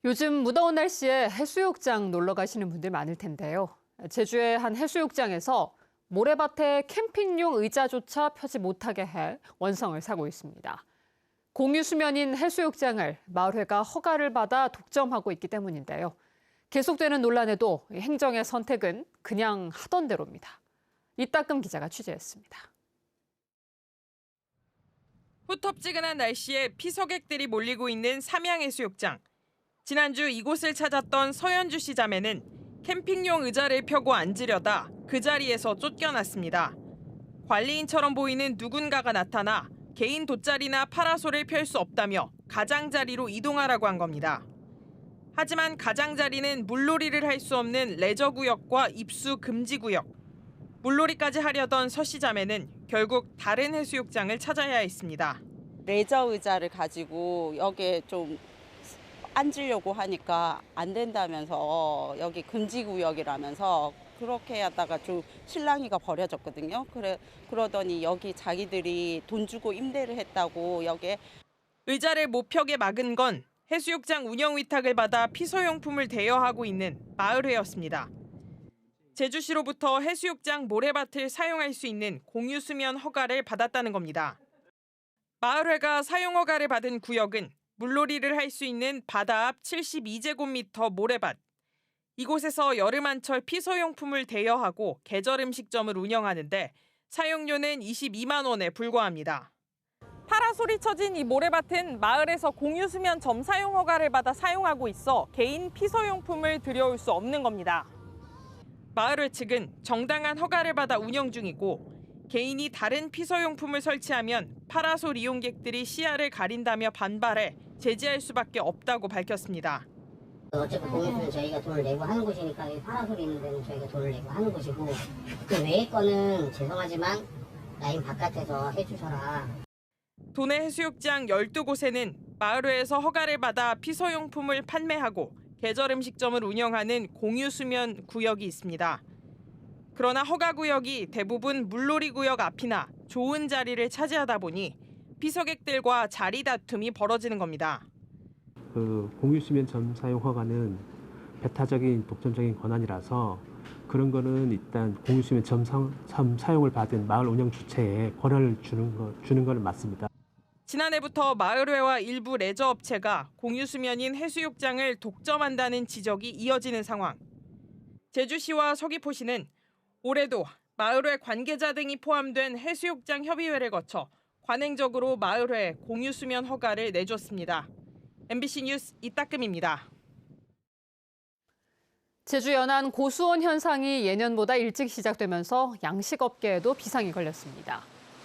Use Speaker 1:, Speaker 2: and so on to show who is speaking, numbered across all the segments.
Speaker 1: 요즘 무더운 날씨에 해수욕장 놀러 가시는 분들 많을 텐데요. 제주의 한 해수욕장에서 모래밭에 캠핑용 의자조차 펴지 못하게 해 원성을 사고 있습니다. 공유 수면인 해수욕장을 마을회가 허가를 받아 독점하고 있기 때문인데요. 계속되는 논란에도 행정의 선택은 그냥 하던 대로입니다. 이따금 기자가 취재했습니다.
Speaker 2: 후텁지근한 날씨에 피서객들이 몰리고 있는 삼양해수욕장. 지난주 이곳을 찾았던 서현주 씨 자매는 캠핑용 의자를 펴고 앉으려다 그 자리에서 쫓겨났습니다. 관리인처럼 보이는 누군가가 나타나 개인 돗자리나 파라솔을 펼 수 없다며 가장자리로 이동하라고 한 겁니다. 하지만 가장자리는 물놀이를 할 수 없는 레저구역과 입수 금지구역. 물놀이까지 하려던 서 씨 자매는 결국 다른 해수욕장을 찾아야 했습니다.
Speaker 3: 레저 의자를 가지고 여기에 좀 앉으려고 하니까 안 된다면서 여기 금지구역이라면서 그렇게 하다가 좀 실랑이가 벌어졌거든요. 그러더니 여기 자기들이 돈 주고 임대를 했다고 여기에
Speaker 2: 의자를 못 펴게 막은 건 해수욕장 운영 위탁을 받아 피서용품을 대여하고 있는 마을회였습니다. 제주시로부터 해수욕장 모래밭을 사용할 수 있는 공유수면 허가를 받았다는 겁니다. 마을회가 사용 허가를 받은 구역은 물놀이를 할 수 있는 바다 앞 72제곱미터 모래밭. 이곳에서 여름한철 피서용품을 대여하고 계절 음식점을 운영하는데 사용료는 22만 원에 불과합니다. 파라솔이 쳐진 이 모래밭은 마을에서 공유수면 점 사용 허가를 받아 사용하고 있어 개인 피서용품을 들여올 수 없는 겁니다. 마을회 측은 정당한 허가를 받아 운영 중이고 개인이 다른 피서용품을 설치하면 파라솔 이용객들이 시야를 가린다며 반발해 제지할 수밖에 없다고 밝혔습니다.
Speaker 4: 어차피 공유수는 저희가 돈을 내고 하는 곳이니까 파라솔이 있는 데는 저희가 돈을 내고 하는 곳이고 그 외의 거는 죄송하지만 라인 바깥에서 해주셔라.
Speaker 2: 도내 해수욕장 12곳에는 마을회에서 허가를 받아 피서용품을 판매하고 계절 음식점을 운영하는 공유수면 구역이 있습니다. 그러나 허가구역이 대부분 물놀이구역 앞이나 좋은 자리를 차지하다 보니 피서객들과 자리 다툼이 벌어지는 겁니다.
Speaker 5: 공유수면 점 사용 허가는 배타적인 독점적인 권한이라서 그런 거는 일단 공유수면 점 사용을 받은 마을 운영 주체에 권한을 주는 건 맞습니다.
Speaker 2: 지난해부터 마을회와 일부 레저업체가 공유수면인 해수욕장을 독점한다는 지적이 이어지는 상황. 제주시와 서귀포시는 올해도 마을회 관계자 등이 포함된 해수욕장 협의회를 거쳐 관행적으로 마을회 공유수면 허가를 내줬습니다. MBC 뉴스 이따금입니다.
Speaker 1: 제주 연안 고수온 현상이 예년보다 일찍 시작되면서 양식업계에도 비상이 걸렸습니다.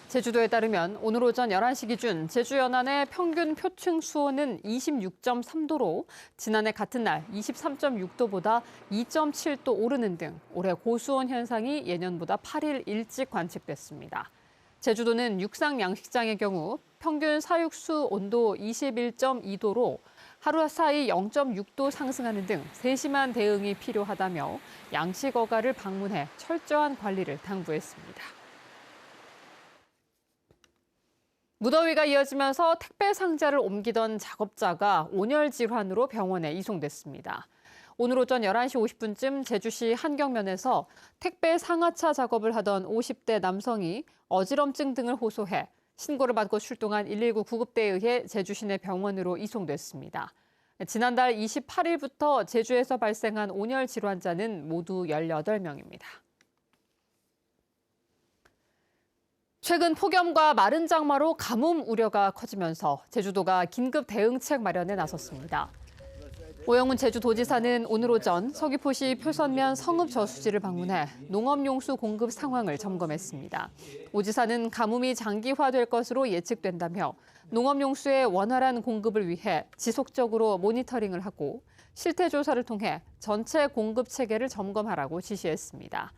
Speaker 1: 제주도에 따르면 오늘 오전 11시 기준 제주 연안의 평균 표층 수온은 26.3도로 지난해 같은 날 23.6도보다 2.7도 오르는 등 올해 고수온 현상이 예년보다 8일 일찍 관측됐습니다. 제주도는 육상 양식장의 경우 평균 사육수 온도 21.2도로 하루 사이 0.6도 상승하는 등 세심한 대응이 필요하다며 양식어가를 방문해 철저한 관리를 당부했습니다. 무더위가 이어지면서 택배 상자를 옮기던 작업자가 온열 질환으로 병원에 이송됐습니다. 오늘 오전 11시 50분쯤 제주시 한경면에서 택배 상하차 작업을 하던 50대 남성이 어지럼증 등을 호소해 신고를 받고 출동한 119 구급대에 의해 제주 시내 병원으로 이송됐습니다. 지난달 28일부터 제주에서 발생한 온열 질환자는 모두 18명입니다. 최근 폭염과 마른 장마로 가뭄 우려가 커지면서 제주도가 긴급 대응책 마련에 나섰습니다. 오영훈 제주도지사는 오늘 오전 서귀포시 표선면 성읍 저수지를 방문해 농업용수 공급 상황을 점검했습니다. 오 지사는 가뭄이 장기화될 것으로 예측된다며 농업용수의 원활한 공급을 위해 지속적으로 모니터링을 하고 실태 조사를 통해 전체 공급 체계를 점검하라고 지시했습니다.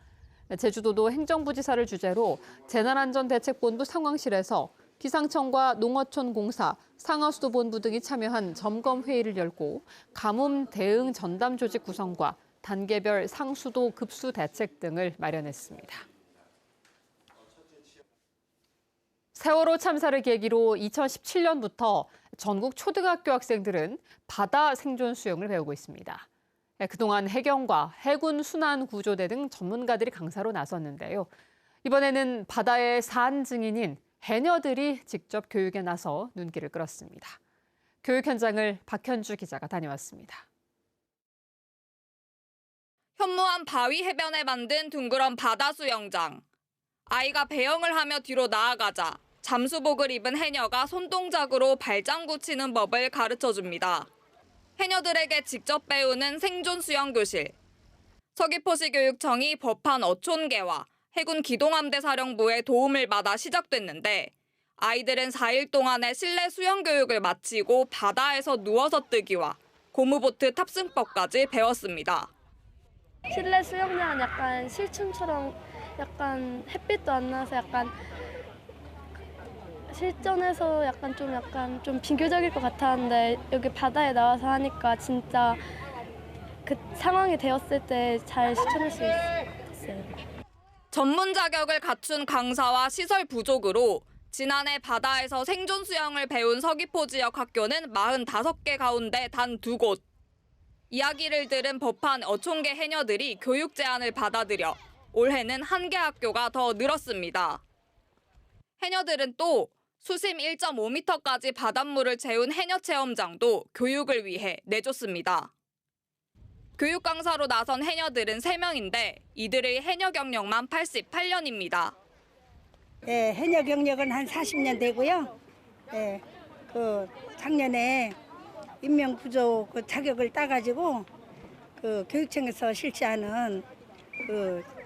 Speaker 1: 제주도도 행정부지사를 주재로 재난안전대책본부 상황실에서 기상청과 농어촌공사, 상하수도본부 등이 참여한 점검회의를 열고 가뭄 대응 전담 조직 구성과 단계별 상수도 급수 대책 등을 마련했습니다. 세월호 참사를 계기로 2017년부터 전국 초등학교 학생들은 바다 생존 수영을 배우고 있습니다. 그동안 해경과 해군 순환 구조대 등 전문가들이 강사로 나섰는데요. 이번에는 바다의 산 증인인 해녀들이 직접 교육에 나서 눈길을 끌었습니다. 교육 현장을 박현주 기자가 다녀왔습니다.
Speaker 6: 현무암 바위 해변에 만든 둥그런 바다 수영장. 아이가 배영을 하며 뒤로 나아가자 잠수복을 입은 해녀가 손동작으로 발장구 치는 법을 가르쳐줍니다. 해녀들에게 직접 배우는 생존 수영 교실. 서귀포시 교육청이 법한 어촌계와 해군 기동함대 사령부의 도움을 받아 시작됐는데 아이들은 4일 동안의 실내 수영 교육을 마치고 바다에서 누워서 뜨기와 고무보트 탑승법까지 배웠습니다.
Speaker 7: 실내 수영장은 약간 실춤처럼 약간 햇빛도 안 나서 약간 실전에서 약간 좀 비교적일 것 같았는데 여기 바다에 나와서 하니까 진짜 그 상황이 되었을 때 잘 실천할 수 있었어요.
Speaker 6: 전문 자격을 갖춘 강사와 시설 부족으로 지난해 바다에서 생존 수영을 배운 서귀포 지역 학교는 45개 가운데 단 2곳. 이야기를 들은 법한 어촌계 해녀들이 교육 제안을 받아들여 올해는 1개 학교가 더 늘었습니다. 해녀들은 또 수심 1.5m까지 바닷물을 채운 해녀 체험장도 교육을 위해 내줬습니다. 교육 강사로 나선 해녀들은 3명인데 이들의 해녀 경력만 88년입니다.
Speaker 8: 네, 해녀 경력은 한 40년 되고요. 네, 작년에 인명 구조 자격을 따가지고 교육청에서 실시하는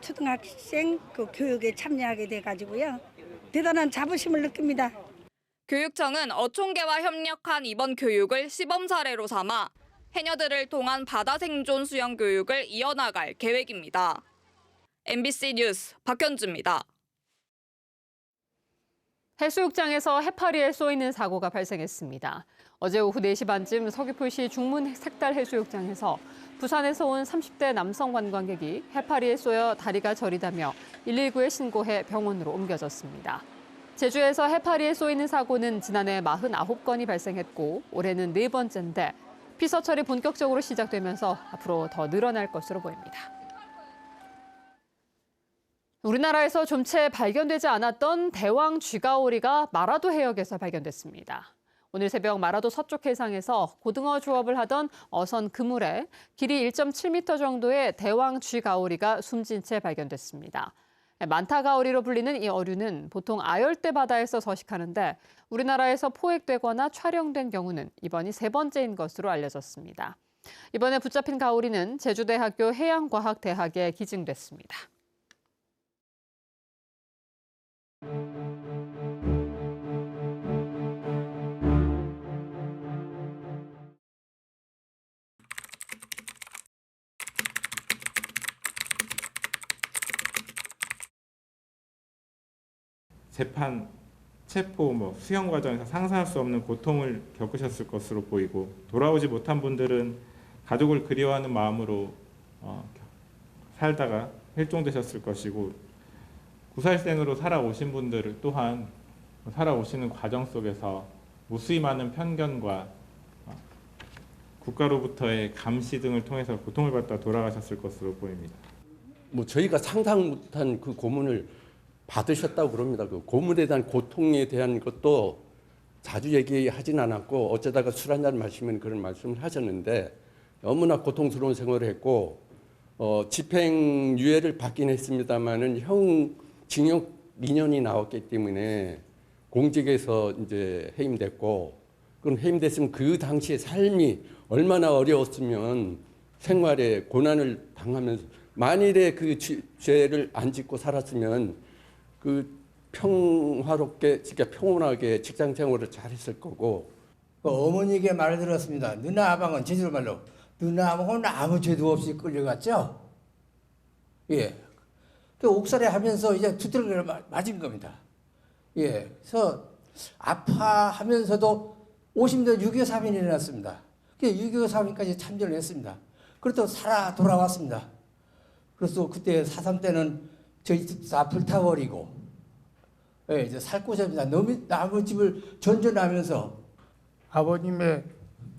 Speaker 8: 초등학생 교육에 참여하게 돼가지고요. 대단한 자부심을 느낍니다.
Speaker 6: 교육청은 어촌계와 협력한 이번 교육을 시범 사례로 삼아 해녀들을 통한 바다 생존 수영 교육을 이어나갈 계획입니다. MBC 뉴스 박현주입니다.
Speaker 1: 해수욕장에서 해파리에 쏘이는 사고가 발생했습니다. 어제 오후 4시 반쯤 서귀포시 중문 색달 해수욕장에서 부산에서 온 30대 남성 관광객이 해파리에 쏘여 다리가 저리다며 119에 신고해 병원으로 옮겨졌습니다. 제주에서 해파리에 쏘이는 사고는 지난해 49건이 발생했고 올해는 4번째인데 피서철이 본격적으로 시작되면서 앞으로 더 늘어날 것으로 보입니다. 우리나라에서 좀 채 발견되지 않았던 대왕 쥐가오리가 마라도 해역에서 발견됐습니다. 오늘 새벽 마라도 서쪽 해상에서 고등어 조업을 하던 어선 그물에 길이 1.7m 정도의 대왕 쥐가오리가 숨진 채 발견됐습니다. 만타가오리로 불리는 이 어류는 보통 아열대 바다에서 서식하는데 우리나라에서 포획되거나 촬영된 경우는 이번이 3번째인 것으로 알려졌습니다. 이번에 붙잡힌 가오리는 제주대학교 해양과학대학에 기증됐습니다.
Speaker 9: 재판, 체포, 수형 과정에서 상상할 수 없는 고통을 겪으셨을 것으로 보이고 돌아오지 못한 분들은 가족을 그리워하는 마음으로 살다가 실종되셨을 것이고 구살생으로 살아오신 분들 또한 살아오시는 과정 속에서 무수히 많은 편견과 국가로부터의 감시 등을 통해서 고통을 받다 돌아가셨을 것으로 보입니다.
Speaker 10: 저희가 상상 못한 그 고문을 받으셨다고 그럽니다. 그 고문에 대한 고통에 대한 것도 자주 얘기하진 않았고 어쩌다가 술 한잔 마시면 그런 말씀을 하셨는데 너무나 고통스러운 생활을 했고 집행유예를 받긴 했습니다만은 징역 2년이 나왔기 때문에 공직에서 이제 해임됐고 그럼 해임됐으면 그 당시의 삶이 얼마나 어려웠으면 생활에 고난을 당하면서 만일에 그 죄를 안 짓고 살았으면 그 평화롭게, 평온하게 직장 생활을 잘했을 거고.
Speaker 11: 어머니에게 말을 들었습니다. 누나 아방은 제주도 말로 누나 아방은 아무 죄도 없이 끌려갔죠. 예. 그 옥살이 하면서 이제 두드러기를 맞은 겁니다. 예. 그래서 아파하면서도 50년 6.25 3.1이 일어났습니다. 6.25 3.1까지 참전을 했습니다. 그래도 살아 돌아왔습니다. 그래서 그때 4.3 때는 저희 집 다 불타버리고, 예, 이제 살 곳이 없습니다. 남의 집을 전전하면서
Speaker 12: 아버님의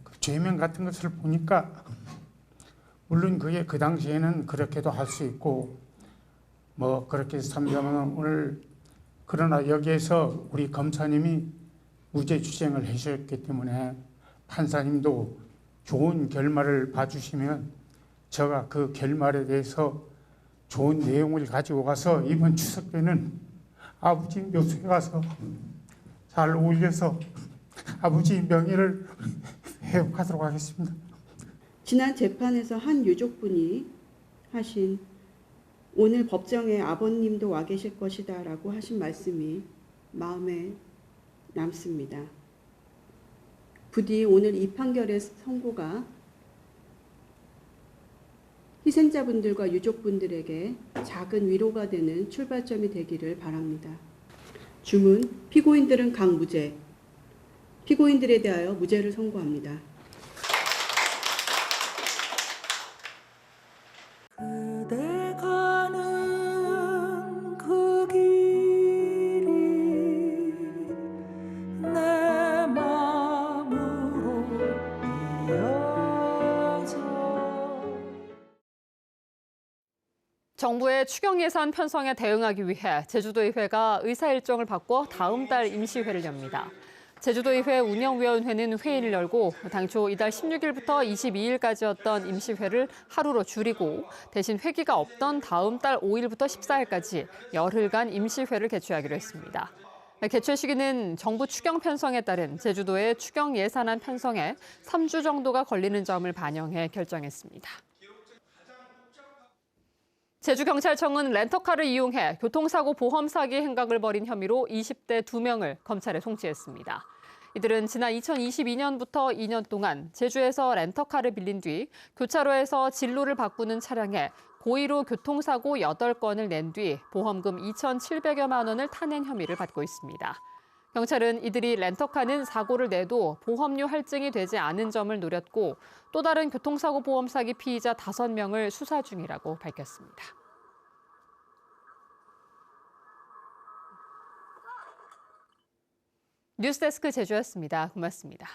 Speaker 12: 그 죄명 같은 것을 보니까 물론 그게 그 당시에는 그렇게도 할 수 있고 뭐 그렇게 삼자면 오늘 그러나 여기에서 우리 검사님이 무죄 주장을 해주셨기 때문에 판사님도 좋은 결말을 봐주시면 제가 그 결말에 대해서 좋은 내용을 가지고 가서 이번 추석 때는 아버지 묘소에 가서 잘 올려서 아버지 명예를 회복하도록 하겠습니다.
Speaker 13: 지난 재판에서 한 유족분이 하신 오늘 법정에 아버님도 와 계실 것이다 라고 하신 말씀이 마음에 남습니다. 부디 오늘 이 판결의 선고가 희생자분들과 유족분들에게 작은 위로가 되는 출발점이 되기를 바랍니다. 주문, 피고인들은 강무죄, 피고인들에 대하여 무죄를 선고합니다.
Speaker 1: 정부의 추경 예산 편성에 대응하기 위해 제주도의회가 의사 일정을 바꿔 다음 달 임시회를 엽니다. 제주도의회 운영위원회는 회의를 열고 당초 이달 16일부터 22일까지였던 임시회를 하루로 줄이고 대신 회기가 없던 다음 달 5일부터 14일까지 열흘간 임시회를 개최하기로 했습니다. 개최 시기는 정부 추경 편성에 따른 제주도의 추경 예산안 편성에 3주 정도가 걸리는 점을 반영해 결정했습니다. 제주경찰청은 렌터카를 이용해 교통사고 보험 사기 행각을 벌인 혐의로 20대 2명을 검찰에 송치했습니다. 이들은 지난 2022년부터 2년 동안 제주에서 렌터카를 빌린 뒤 교차로에서 진로를 바꾸는 차량에 고의로 교통사고 8건을 낸 뒤 보험금 2,700여만 원을 타낸 혐의를 받고 있습니다. 경찰은 이들이 렌터카는 사고를 내도 보험료 할증이 되지 않은 점을 노렸고 또 다른 교통사고 보험 사기 피의자 5명을 수사 중이라고 밝혔습니다. 뉴스데스크 제주였습니다. 고맙습니다.